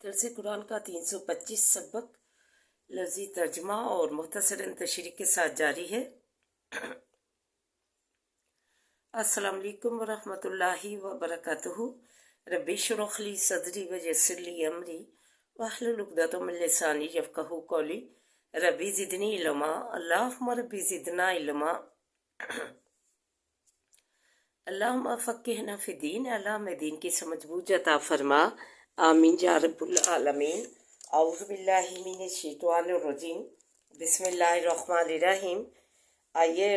درس قرآن کا 325 سبق لفظی ترجمہ اور مختصراً تشریح کے ساتھ جاری ہے۔ السلام علیکم ورحمۃ اللہ وبرکاتہ۔ ربی اشرح لی صدری ویسر لی امری واحلل عقدۃ من لسانی یفقہوا قولی۔ ربی زدنی علما، اللہم ربی زدنا علما۔ اللہم فقہنا فی الدین، اللہ میں دین کی سمجھ بوجھ عطا فرما، آمین یا رب العالمین۔ اعوذ باللہ من الشیطان الرجیم، بسم اللہ الرحمن الرحیم۔ آئیے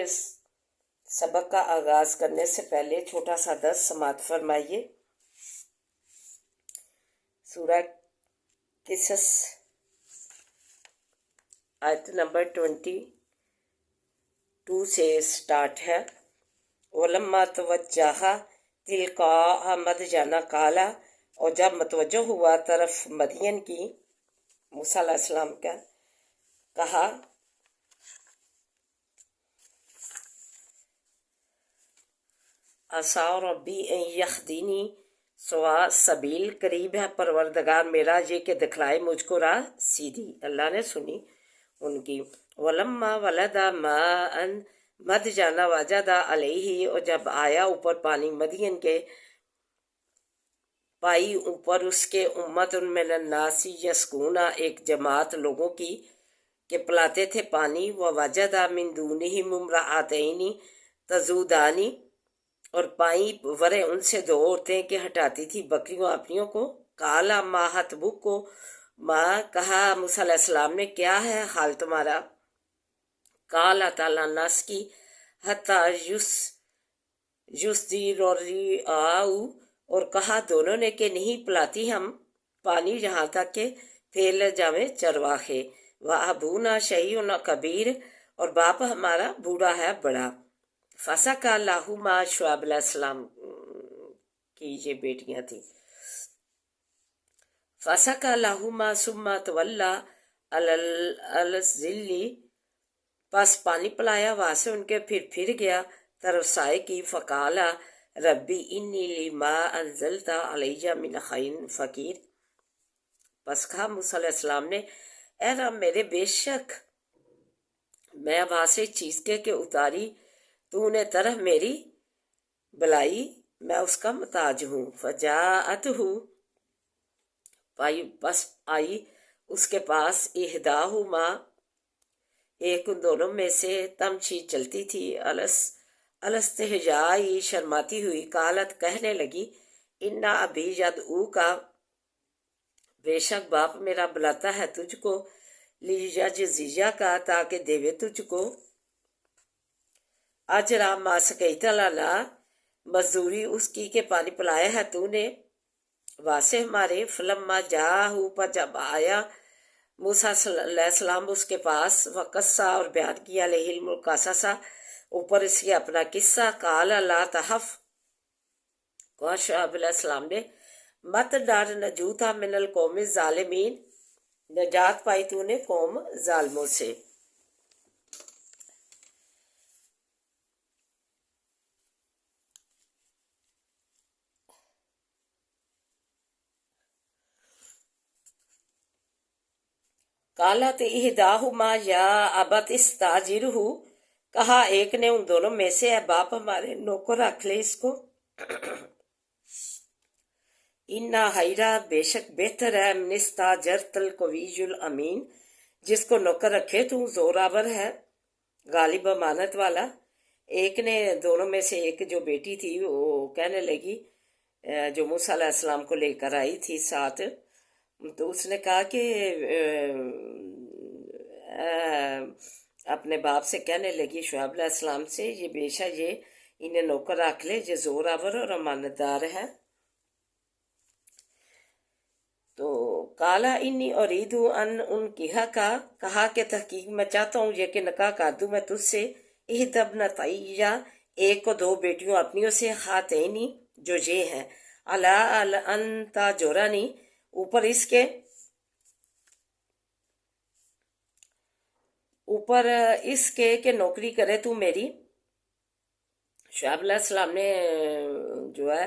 سبق کا آغاز کرنے سے پہلے چھوٹا سا درس سماعت فرمائیے۔ سورہ قصص آیت نمبر 22 سے سٹارٹ ہے۔ وَلَمَّا تَوَجَّهَ تِلْقَاءَ مَدْيَنَ قَالَ، اور جب متوجہ ہوا طرف مدین کی، موسیٰ علیہ السلام کا کہا عَسَىٰ رَبِّی أَن يَهْدِينِی، سواء سبیل قریب ہے پروردگار میرا یہ کہ دکھلائے مجھ کو راہ سیدھی۔ اللہ نے سنی ان کی۔ وَلَمَّا وَلَدَ مَاءً مَدْيَنَ وَجَدَ عَلَیہ، اور جب آیا اوپر پانی مدین کے، پائی اوپر اس کے امت من الناس یسقون، ایک جماعت لوگوں کی کہ پلاتے تھے پانی۔ ووجد من دونہم امرأتین تذودان، اور پائیں ورے ان سے دو عورتیں کہ ہٹاتی تھی بکریوں اپنیوں کو۔ قال ما خطبکما، ماں کہا موسیٰ علیہ السلام نے کیا ہے حال تمہارا؟ قالتا لا نسقی حتی یصدر الرعاء، اور کہا دونوں نے کہ نہیں پلاتی ہم پانی یہاں تک کہ پھیل جاویں چرواہے۔ وَأَبُونَا شَیْخٌ کبیر، اور باپ ہمارا بوڑھا ہے بڑا۔ فَسَقَىٰ لَهُمَا، شعیب علیہ السلام کی یہ بیٹیاں تھیں۔ فَسَقَىٰ لَهُمَا ثُمَّ تَوَلَّىٰ عَلَى الظِّلِّ، پس پانی پلایا وہاں سے ان کے پھر گیا طرف سائے کی۔ فقال ربی انی لما انزلت علی من خیر فقیر، پس کہا موسیٰ علیہ السلام نے اے رب میرے، بے شک میں وہاں سے چیز کے اتاری تو نے طرح میری بلائی، میں اس کا محتاج ہوں۔ فجاءتہ، پس آئی اس کے پاس، احداہما، ایک ان دونوں میں سے، تمشی چلتی تھی، الاستحیاء، شرماتی ہوئی، قالت کہنے لگی انا ابی یدعوک، بے شک باپ میرا بلاتا ہے تجھ کو، لیجزیک، تاکہ دیوے تجھ کو، اجر ما سقیت لنا، مزدوری اس کی کہ پانی پلایا ہے تو نے واسے ہمارے۔ فلما جاءہ، پر جب آیا موسیٰ علیہ السلام اس کے پاس، وقصہ، اور بیان کیا، علیہ القصص، اوپر اس کے اپنا قصہ۔ قال لا تخف، کہا شعیب علیہ السلام نے مت ڈر، نجوتا من القوم الظالمین، نجات پائی تو نے قوم ظالموں سے۔ قالت احداہما یا ابت استاجرہ، کہا ایک نے ان دونوں میں سے، اے باپ ہمارے نوکر رکھ لے اس کو۔ انا خیرا، بے شک بہتر ہے، من استاجرت القوی الامین، جس کو نوکر رکھے تو زوراور ہے، غالب امانت والا۔ ایک نے دونوں میں سے ایک جو بیٹی تھی وہ کہنے لگی، جو موسیٰ علیہ السلام کو لے کر آئی تھی ساتھ، تو اس نے کہا کہ اپنے باپ سے کہنے لگی شعیب علیہ السلام سے، یہ بے شک یہ انہیں نوکر رکھ لے، یہ زوراور اور امانت دار ہے۔ تو کالا انی ارید ان انکحک، کہا کہ تحقیق میں چاہتا ہوں یہ کہ نکاح کر دوں میں تجھ سے، احدی ابنتیہ، ایک کو دو بیٹیوں اپنیوں سے، ہاتینی، جو یہ ہیں، علی ان تاجرنی، اوپر اس کے کہ نوکری کرے تو میری۔ شعیب علیہ السلام نے جو ہے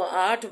8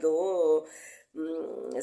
2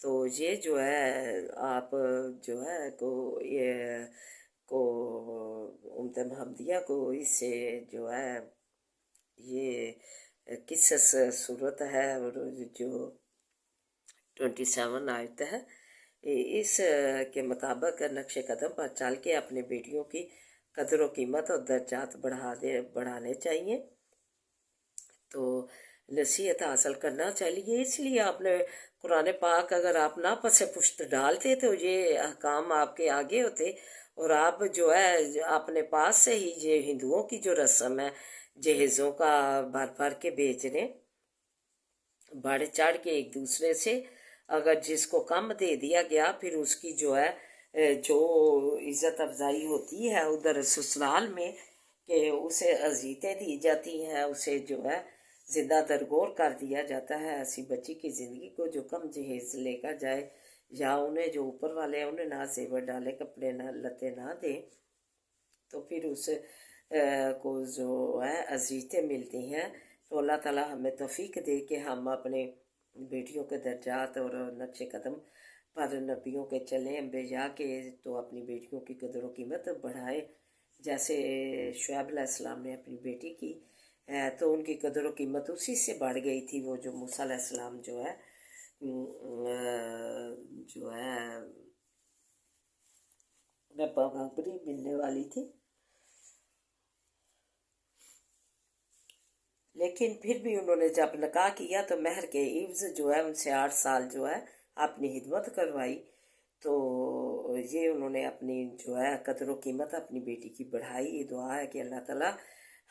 تو یہ جو ہے آپ جو ہے کو امت محمدیہ کو اس سے جو ہے یہ قصص صورت ہے، اور جو 27 آیت ہے، اس کے مطابق نقش قدم پر چل کے اپنے بیٹیوں کی قدر و قیمت اور درجات بڑھانے چاہیے۔ تو نصیحت حاصل کرنا چاہیے، اس لیے آپ نے قرآن پاک اگر آپ نہ پس پشت ڈالتے تو یہ احکام آپ کے آگے ہوتے، اور آپ جو ہے اپنے پاس سے ہی یہ ہندوؤں کی جو رسم ہے جہیزوں کا بھر کے بیچنے، بڑھ چڑھ کے ایک دوسرے سے، اگر جس کو کم دے دیا گیا پھر اس کی جو ہے جو عزت افزائی ہوتی ہے ادھر سسرال میں، کہ اسے اذیتیں دی جاتی ہیں، اسے جو ہے زندہ درگور کر دیا جاتا ہے، ایسی بچی کی زندگی کو جو کم جہیز لے کر جائے، یا انہیں جو اوپر والے ہیں انہیں نہ زیور ڈالے، کپڑے نہ لتے نہ دیں، تو پھر اس کو جو ہے اذیتیں ملتی ہیں۔ تو اللہ تعالیٰ ہمیں توفیق دے کہ ہم اپنے بیٹیوں کے درجات اور نقش قدم پر نبیوں کے چلیں، انبیاء کے، تو اپنی بیٹیوں کی قدر و قیمت بڑھائیں، جیسے شعیب علیہ السلام نے اپنی بیٹی کی تو ان کی قدر و قیمت اسی سے بڑھ گئی تھی، وہ جو موسیٰ علیہ السلام جو ہے پیغمبری ملنے والی تھی، لیکن پھر بھی انہوں نے جب نکاح کیا تو مہر کے عوض جو ہے ان سے 8 سال جو ہے اپنی خدمت کروائی۔ تو یہ انہوں نے اپنی جو ہے قدر و قیمت اپنی بیٹی کی بڑھائی۔ یہ دعا ہے کہ اللہ تعالیٰ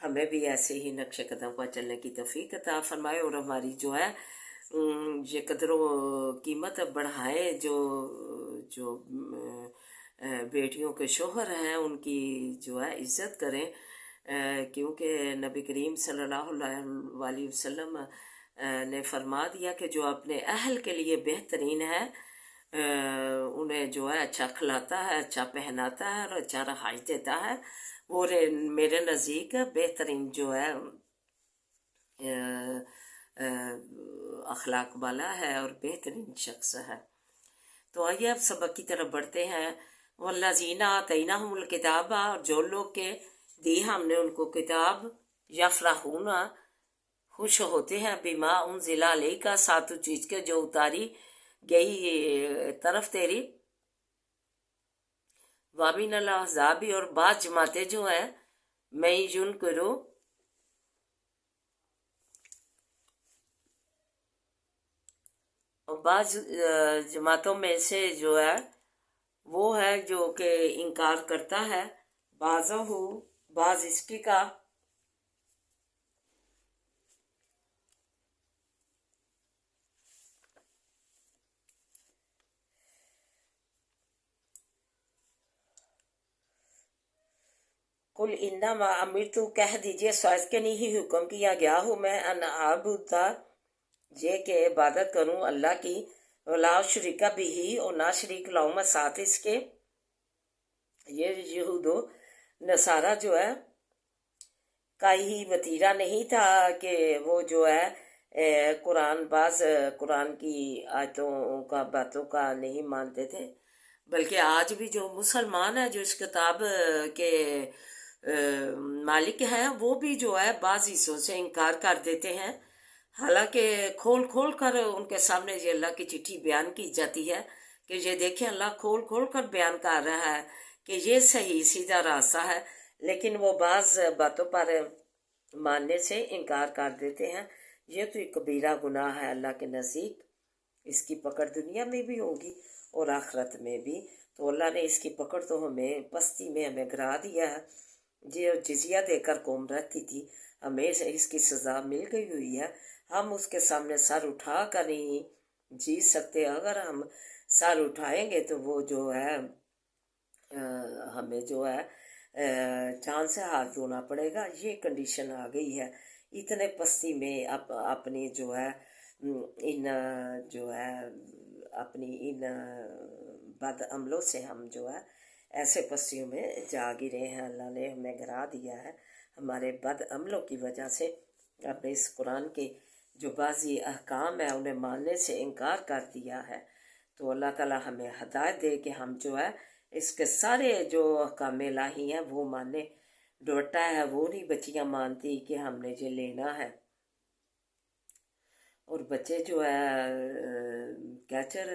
ہمیں بھی ایسے ہی نقش قدم پر چلنے کی توفیق عطا فرمائے، اور ہماری جو ہے یہ قدر و قیمت بڑھائے، جو بیٹیوں کے شوہر ہیں ان کی جو ہے عزت کریں، کیونکہ نبی کریم صلی اللہ علیہ وسلم نے فرما دیا کہ جو اپنے اہل کے لیے بہترین ہے انہیں جو ہے اچھا کھلاتا ہے، اچھا پہناتا ہے اور اچھا رہائش دیتا ہے، وہ میرے نزدیک بہترین جو ہے اخلاق والا ہے اور بہترین شخص ہے۔ تو آئیے اب سبق کی طرف بڑھتے ہیں۔ والذین آتیناہم الکتاب، اور جو لوگ کے دی ہم نے ان کو کتاب، یفرحون خوش ہوتے ہیں، بما انزل الیک ساتھ چیز کے جو اتاری گئی طرف تیری، وامن الاحزاب، اور بعض جماعتیں جو ہیں میں ینکرو اور بعض جماعتوں میں سے جو ہے وہ ہے جو کہ انکار کرتا ہے، بعض اس کی کا، قل انما امرت، کہہ دیجئے سوائز کے نہیں حکم کیا گیا ہوں میں، ان اعبد، یہ کہ عبادت کروں اللہ کی، ولا شریک بھی، اور نہ شریک لاؤں میں ساتھ اس کے۔ یہ یہود و نصارہ جو ہے کا ہی وتیرہ نہیں تھا کہ وہ جو ہے قرآن کی آیتوں کا باتوں کا نہیں مانتے تھے، بلکہ آج بھی جو مسلمان ہیں جو اس کتاب کے مالک ہیں وہ بھی جو ہے بعض حصوں سے انکار کر دیتے ہیں، حالانکہ کھول کھول کر ان کے سامنے یہ اللہ کی چٹھی بیان کی جاتی ہے کہ یہ دیکھیں اللہ کھول کھول کر بیان کر رہا ہے کہ یہ صحیح سیدھا راستہ ہے، لیکن وہ بعض باتوں پر ماننے سے انکار کر دیتے ہیں۔ یہ تو ایک کبیرہ گناہ ہے اللہ کے نزدیک، اس کی پکڑ دنیا میں بھی ہوگی اور آخرت میں بھی۔ تو اللہ نے اس کی پکڑ تو ہمیں پستی میں ہمیں گرا دیا ہے، جو جزیہ دے کر قوم رہتی تھی، ہمیں اس کی سزا مل گئی ہوئی ہے، ہم اس کے سامنے سر اٹھا کر نہیں جی سکتے، اگر ہم سر اٹھائیں گے تو وہ جو ہے ہمیں جو ہے جان سے ہاتھ دھونا پڑے گا، یہ کنڈیشن آ گئی ہے۔ اتنے پستی میں اپنی جو ہے اپنی ان بد عملوں سے ہم جو ہے ایسے پستیوں میں جا گرے ہیں، اللہ نے ہمیں گرا دیا ہے ہمارے بد عملوں کی وجہ سے۔ اپنے اس قرآن کے جو بعضی احکام ہیں انہیں ماننے سے انکار کر دیا ہے، تو اللہ تعالیٰ ہمیں ہدایت دے کہ ہم جو ہے اس کے سارے جو احکام الہی ہیں وہ مانے. ڈوٹا ہے وہ نہیں بچیاں مانتی کہ ہم نے یہ لینا ہے. اور بچے جو ہے کیچر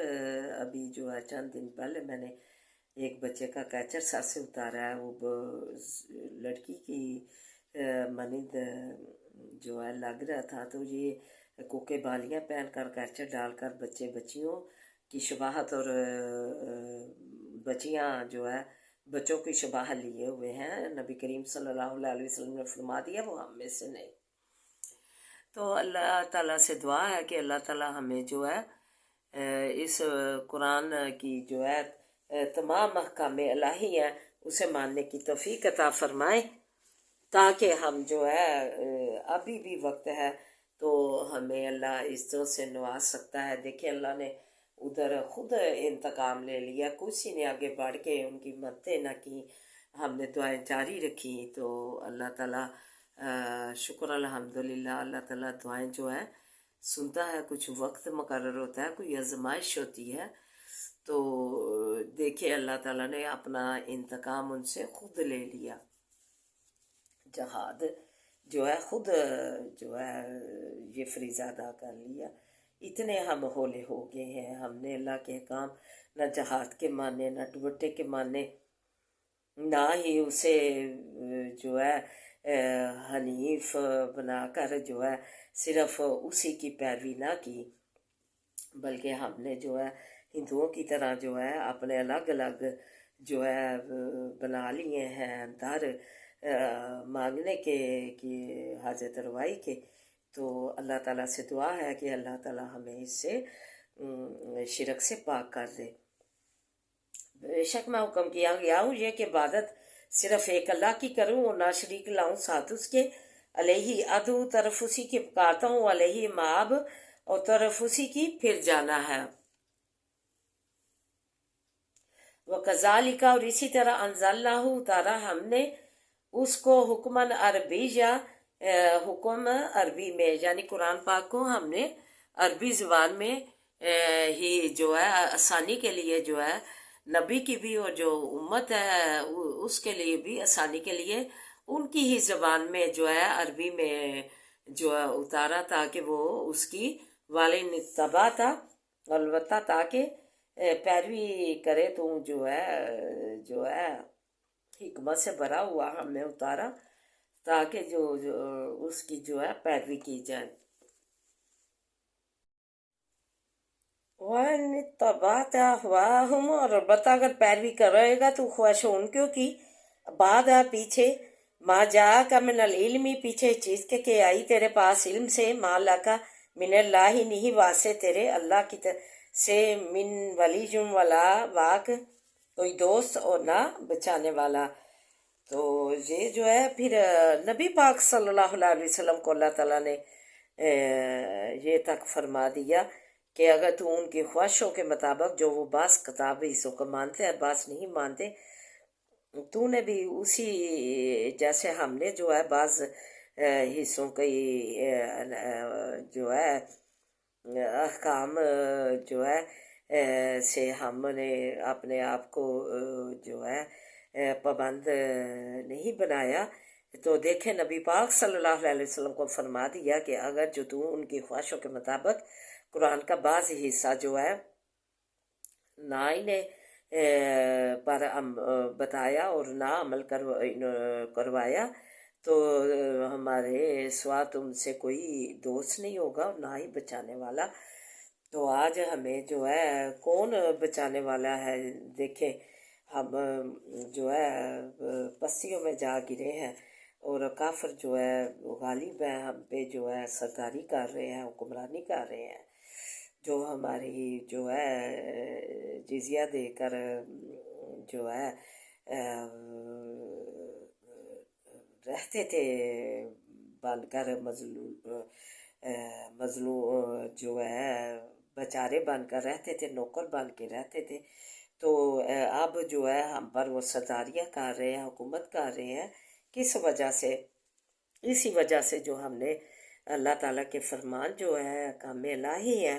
ابھی جو ہے چند دن پہلے میں نے ایک بچے کا کیچر سر سے اتارا ہے. وہ لڑکی کی مانند جو ہے لگ رہا تھا. تو یہ کوکے بالیاں پہن کر کیچر ڈال کر بچے بچیوں کی شباہت اور بچیاں جو ہے بچوں کی شباہت لیے ہوئے ہیں. نبی کریم صلی اللہ علیہ وسلم نے فرما دیا وہ ہم میں سے نہیں. تو اللہ تعالیٰ سے دعا ہے کہ اللہ تعالیٰ ہمیں جو ہے اس قرآن کی جو ہے تمام احکام الہی ہیں اسے ماننے کی توفیق عطا فرمائے، تاکہ ہم جو ہے ابھی بھی وقت ہے تو ہمیں اللہ عزتوں سے نواز سکتا ہے. دیکھیں اللہ نے ادھر خود انتقام لے لیا، کسی نے آگے بڑھ کے ان کی مددیں نہ کی، ہم نے دعائیں جاری رکھی. تو اللہ تعالیٰ شکر الحمدللہ اللہ تعالیٰ دعائیں جو ہے سنتا ہے. کچھ وقت مقرر ہوتا ہے، کوئی آزمائش ہوتی ہے. تو دیکھیں اللہ تعالیٰ نے اپنا انتقام ان سے خود لے لیا. جہاد جو ہے خود جو ہے یہ فریضہ ادا کر لیا. اتنے ہم ہولے ہو گئے ہیں، ہم نے اللہ کے کام نہ جہاد کے مانے، نہ دوپٹے کے مانے، نہ ہی اسے جو ہے حنیف بنا کر جو ہے صرف اسی کی پیروی نہ کی، بلکہ ہم نے جو ہے ہندوؤں کی طرح جو ہے اپنے الگ الگ جو ہے بنا لیے ہیں در مانگنے کے حاجت روائی کے. تو اللہ تعالیٰ سے دعا ہے کہ اللہ تعالیٰ ہمیں اس سے شرک سے پاک کر دے. بے شک میں حکم کیا گیا ہوں یہ کہ عبادت صرف ایک اللہ کی کروں اور نہ شریک لاؤں ساتھ اس کے. علیہ ادو طرف اسی کی پکارتا ہوں، علیہ مآب اور طرف اسی کی پھر جانا ہے. وَكَذَلِكَ اور اسی طرح انزلناہ اتارا ہم نے اس کو حکمن عربی یا حکم عربی میں، یعنی قرآن پاک کو ہم نے عربی زبان میں ہی جو ہے آسانی کے لیے جو ہے نبی کی بھی اور جو امت ہے اس کے لیے بھی آسانی کے لیے ان کی ہی زبان میں جو ہے عربی میں جو ہے اتارا، تاکہ وہ اس کی والن تبا تھا البتہ تاکہ پیروی کرے. تو جو ہے حکمت سے بھرا ہوا ہم نے اتارا تاکہ جو اس کی جو ہے پیروی کی جائے. وَإِنِ اتَّبَعْتَ أَهْوَاءَهُمْ اور البتہ اگر پیروی کرے گا تو خواہش ان کی بعد پیچھے ما جاءک من العلم پیچھے چیز کے کہ آئی تیرے پاس علم سے، ما لک من اللہ نہیں واسطے تیرے اللہ کی سے من ولی ولا واق کوئی دوست اور نہ بچانے والا. تو یہ جو ہے پھر نبی پاک صلی اللہ علیہ وسلم کو اللہ تعالیٰ نے یہ تک فرما دیا کہ اگر تو ان کی خواہشوں کے مطابق جو وہ بعض کتاب حصوں کو مانتے ہیں بعض نہیں مانتے، تو نے بھی اسی جیسے ہم نے جو ہے بعض حصوں کی جو ہے احکام جو ہے سے ہم نے اپنے آپ کو جو ہے پابند نہیں بنایا. تو دیکھیں نبی پاک صلی اللہ علیہ وسلم کو فرما دیا کہ اگر جو تو ان کی خواہشوں کے مطابق قرآن کا بعض حصہ جو ہے نہ انہیں پر بتایا اور نہ عمل کروایا تو ہمارے سوا تم سے کوئی دوست نہیں ہوگا اور نہ ہی بچانے والا. تو آج ہمیں جو ہے کون بچانے والا ہے؟ دیکھیں ہم جو ہے پستیوں میں جا گرے ہیں اور کافر جو ہے غالب ہے ہم پہ، جو ہے سرداری کر رہے ہیں، حکمرانی کر رہے ہیں، جو ہماری جو ہے جزیہ دے کر جو ہے رہتے تھے بن کر مظلوم جو ہے بیچارے بن کر رہتے تھے، نوکر بن کے رہتے تھے. تو اب جو ہے ہم پر وہ سرداریاں کر رہے ہیں، حکومت کر رہے ہیں. کس وجہ سے؟ اسی وجہ سے جو ہم نے اللہ تعالیٰ کے فرمان جو ہے کام الہی ہے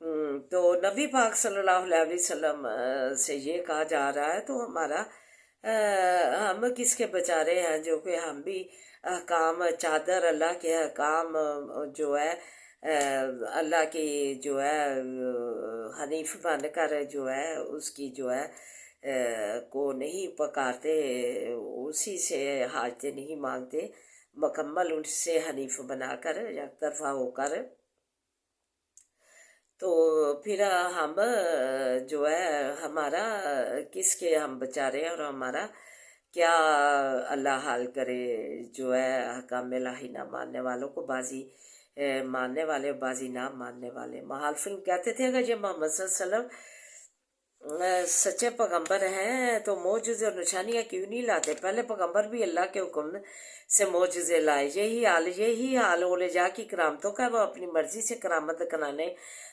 تو نبی پاک صلی اللہ علیہ وسلم سے یہ کہا جا رہا ہے تو ہمارا ہم کس کے بچا رہے ہیں، جو کہ ہم بھی احکام چادر اللہ کے احکام جو ہے اللہ کی جو ہے حنیف بن کر جو ہے اس کی جو ہے کو نہیں پکارتے، اسی سے حاجتیں نہیں مانگتے، مکمل ان سے حنیف بنا کر یک طرفہ ہو کر، تو پھر ہم جو ہے ہمارا کس کے ہم بچا رہے ہیں اور ہمارا کیا اللہ حال کرے جو ہے حکام الہی نہ ماننے والوں کو بازی ماننے والے بازی نہ ماننے والے۔ محالفین کہتے تھے اگر یہ محمد صلی اللہ علیہ وسلم سچے پیغمبر ہیں تو معجزے اور نشانیاں کیوں نہیں لاتے؟ پہلے پیغمبر بھی اللہ کے حکم سے معجزے لائے۔ یہی حال اولیاء کی کرامتوں کا، وہ اپنی مرضی سے کرامت کرانے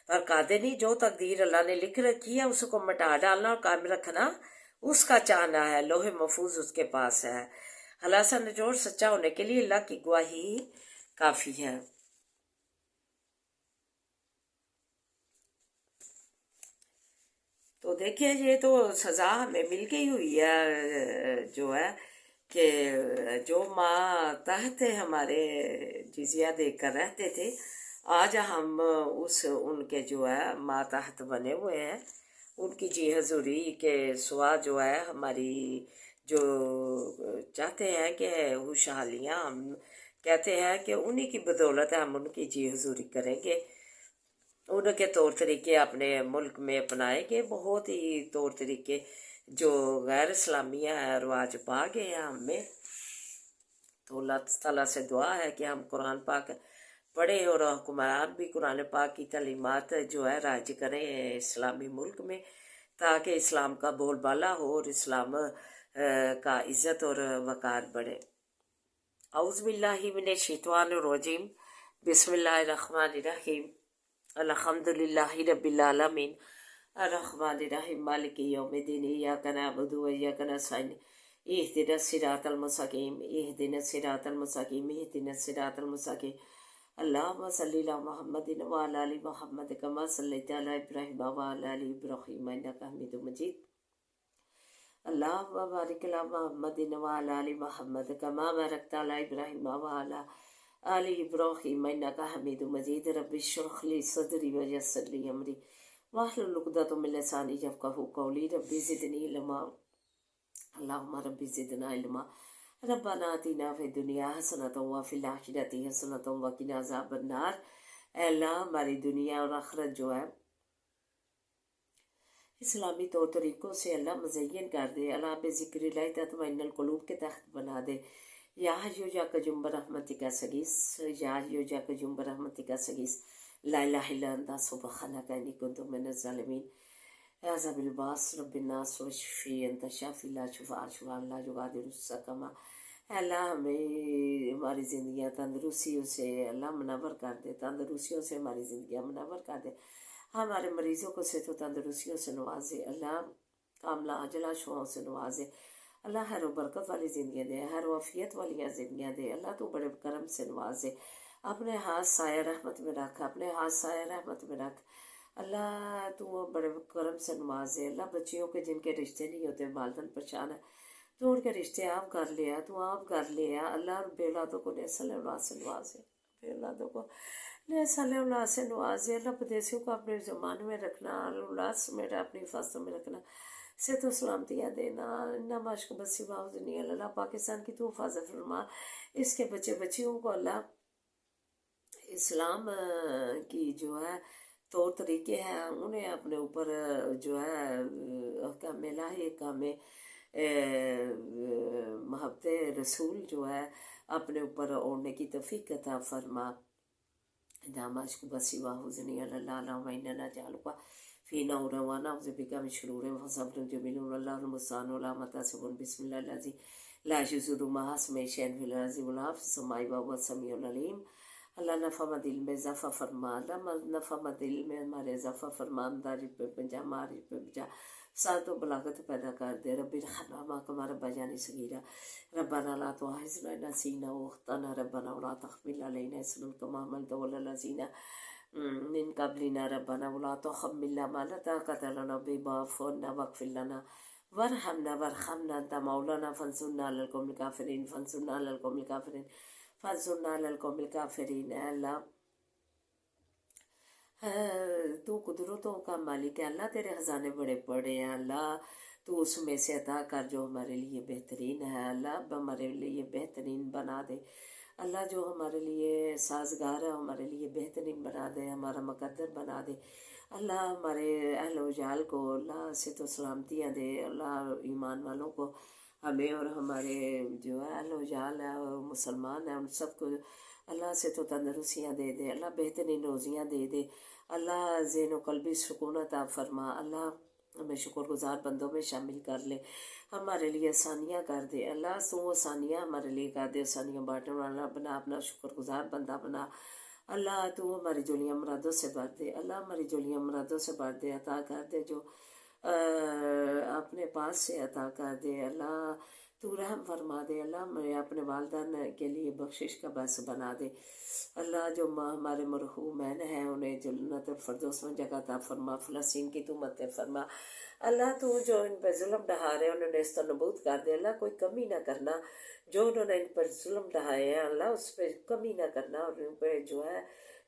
پر قادر نہیں۔ جو تقدیر اللہ نے لکھ رکھی ہے اس کو مٹا ڈالنا اور قائم رکھنا اس کا چاہنا ہے، لوح محفوظ اس کے پاس ہے۔ خلاصہ نچوڑ، سچا ہونے کے لیے اللہ کی گواہی کافی ہے۔ تو دیکھیں یہ تو سزا ہمیں مل گئی ہوئی ہے، جو ہے کہ جو ماں تحت ہمارے جزیہ دے کر رہتے تھے، آج ہم ان کے جو ہے ماتحت بنے ہوئے ہیں۔ ان کی جی حضوری کے سوا جو ہے ہماری جو چاہتے ہیں کہ خوشحالیاں، ہم کہتے ہیں کہ انہی کی بدولت ہم ان کی جی حضوری کریں گے، ان کے طور طریقے اپنے ملک میں اپنائیں گے، بہت ہی طور طریقے جو غیر اسلامیہ ہیں رواج پا گئے ہیں ہم میں۔ تو اللہ تعالیٰ سے دعا ہے کہ ہم قرآن پاک پڑھیں اور حکمران بھی قرآن پاک کی تعلیمات جو ہے رائج کریں اسلامی ملک میں، تاکہ اسلام کا بول بالا ہو اور اسلام کا عزت اور وقار بڑھے۔ اعوذ باللہ من الشیطان الرجیم، بسم اللہ الرحمن الرحیم، الحمد للہ رب العالمین، الرحمن الرحیم، مالک یوم الدین، ایاک نعبد و ایاک نستعین، اہدنا الصراط المستقیم، اہدنا الصراط المستقیم، اہدنا الصراط المستقیم۔ اللہم صلی علی محمد وعلی آل محمد کما صلیت علی ابراہیم وعلی آل ابراہیم انک حمید مجید۔ اللہم بارک علی محمد وعلی آل محمد کما بارکت علی ابراہیم وعلی آل ابراہیم انک حمید مجید۔ رب اشرح لی صدری ویسر لی امری واحلل عقدۃ من لسانی یفقہوا قولی۔ رب زدنی علما، اللہم رب زدنا علما۔ ربنا آتنا فی الدنیا حسنۃ وفی الآخرۃ حسنۃ وقنا عذاب النار۔ اے اللہ ہماری دنیا اور آخرت جو ہے اسلامی طور طریقوں سے اللہ مزین کر دے، اللہ بے ذکر اللہ تطمئن القلوب کے تحت بنا دے۔ یا حیو یا قیوم برحمتک استغیث، یا حیو یا قیوم برحمتک استغیث، لا الہ الا انت سبحانک انی کنت من الظالمین۔ اعوذ بالباس رب الناس واشفی انت شافی لا شفاء شفاء لا یغادر سقما۔ اے اللہ ہمیں ہماری زندگیاں تندرستیوں سے اللہ منور کر دے، تندرستیوں سے ہماری زندگیاں منور کر دے، ہمارے مریضوں کو صحت و تندرستیوں سے نوازے، اللہ کاملہ عاجلہ شفاؤں سے نوازے، اللہ خیر و برکت والی زندگیاں دے، خیر و عافیت والی زندگیاں دے، اللہ تو بڑے کرم سے نوازے، اپنے ہاتھ سایہ رحمت میں رکھ، اپنے ہاتھ سایہ رحمت میں رکھ، اللہ تو بڑے کرم سے نوازے۔ اللہ بچیوں کے جن کے رشتے نہیں ہوتے، والدین پریشان ہے، تو ان کے رشتے آپ کر لیا، تو آپ کر لیا، اللہ بے اولادوں کو نسل اولاد سے نوازے، بے اولادوں کو نسل اولاد سے نوازے، اللہ پردیسیوں کو اپنے زمان میں رکھنا، اولاد سمیت اپنی حفاظتوں میں رکھنا، صحت و سلامتیاں دینا، نہ مشق بسی باؤز نہیں، اللہ پاکستان کی تو حفاظت فرما، اس کے بچے بچیوں کو اللہ اسلام کی جو ہے طور طریقے ہیں انہیں اپنے اوپر جو ہے احکام الہی، احکام محبت رسول جو ہے اپنے اوپر اوڑھنے کی توفیق عطا فرما۔ نام عشق بسی واحوزنی اللہ علامہ اننا جعلقہ فی نور وانا عوذ بکا من شرور وصبر جمیل اللہ المستعان علامت صبر بسم اللہ الذی لا یضر مع اسمہ شیء فی الارض ولا فی السماء وهو السمیع العلیم۔ اللہ نفع دل میں اضافہ فرما، اللہ نفع دل میں ہمارے اضافہ فرما، داری پہ بجا، ماری پہ بجا، ساتھ و بلاغت پیدا کر دے۔ رب ارحمنا ما کما ربیانی صغیرا، ربنا لا تؤاخذنا ان نسینا واخطانا، ربنا ولا تحمل علینا اصرا کما حملته علی الذین من قبلنا ربنا ولا تحملنا ما لا طاقة لنا به واعف عنا واغفر لنا وارحمنا أنت مولانا فانصرنا على القوم الكافرين اے اللہ تو قدرتوں کا مالک ہے اللہ، تیرے خزانے بڑے بڑے ہیں اللہ، تو اس میں سے عطا کر جو ہمارے لیے بہترین ہے اللہ، ہمارے لیے بہترین بنا دے اللہ، جو ہمارے لیے سازگار ہے ہمارے لیے بہترین بنا دے، ہمارا مقدر بنا دے اللہ، ہمارے اہل و جال کو اللہ سے تو سلامتیاں دے اللہ، ایمان والوں کو ہمیں اور ہمارے جو ہے اہل و جال ہے اور مسلمان ہیں ان سب کو اللہ سے تو تندرستیاں دے دے اللہ، بہترین روزیاں دے دے اللہ، ذہن و قلبی سکون عطا فرما اللہ، ہمیں شکر گزار بندوں میں شامل کر لے، ہمارے لیے آسانیاں کر دے اللہ، تو آسانیاں ہمارے لیے کر دے، آسانیاں بانٹنے والا بنا، اپنا شکر گزار بندہ بنا اللہ، تو ہماری جولیاں مرادوں سے بھر دے اللہ، ہماری جولیاں مرادوں سے بھر دے، عطا کر دے جو اپنے پاس سے عطا کر دے اللہ، تو رحم فرما دے اللہ، ہمیں اپنے والدین کے لیے بخشش کا باعث بنا دے اللہ، جو ہمارے مرحومین ہیں انہیں جنت الفردوس میں جگہ عطا فرما، فلسطین کی تو مت فرما اللہ، تو جو ان پہ ظلم ڈھا رہے ہیں انہوں نے استنبوت کر دے اللہ، کوئی کمی نہ کرنا، جو انہوں نے ان پر ظلم ڈھائے ہیں اللہ اس پہ کمی نہ کرنا، اور ان پہ جو ہے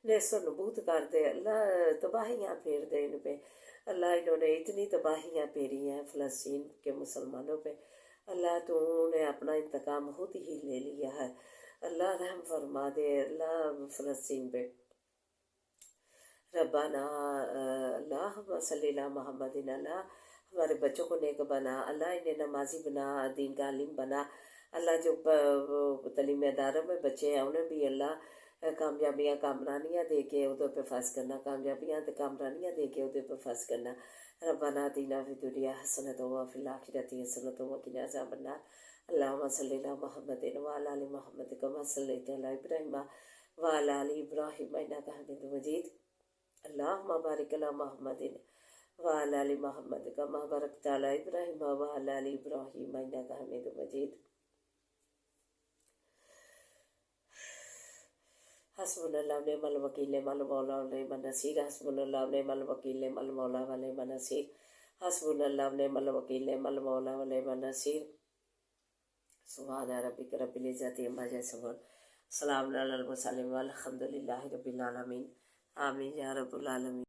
نیست و نبوت کر دے اللہ، تباہیاں پھیر دے ان پہ اللہ، انہوں نے اتنی تباہیاں پھیری ہیں فلسطین کے مسلمانوں پہ اللہ، تو انہوں نے اپنا انتقام خود ہی لے لیا ہے اللہ، رحم فرما دے اللہ فلسطین پہ ربنا اللہم صلی اللہ محمد اللہ، ہمارے بچوں کو نیک بنا اللہ، انہیں نمازی بنا، دین کا عالم بنا اللہ، جو تعلیمی اداروں میں بچے ہیں انہیں بھی اللہ کامیابیاں کامرانیاں دے کے ادھر پہ فاز کرنا، کامیابیاں کامرانیاں دے کے ادھر پہ فاز کرنا ربنا آتنا فی الدنیا حسنۃ وفی الآخرۃ حسنۃ وقنا عذاب النار اللہم صلی اللہ محمد وعلی آل محمد کما صلیت علی ابراہیم وعلی آل ابراہیم انک حمید مجید اللہم بارک علی محمد وعلی آل محمد کما بارکت علی ابراہیم وعلی آل ابراہیم انک حمید مجید حسبنا اللہ ونعم الوکیل نعم المولا ونعم النصیر حسبنا اللہ ونعم الوکیل نعم المولا ونعم النصیر حسبنا اللہ ونعم الوکیل نعم المولا ونعم النصیر سبحان ربک رب العزت عما یصفون سلام علی المرسلین والحمد للہ رب العالمین آمین یا رب العالمین۔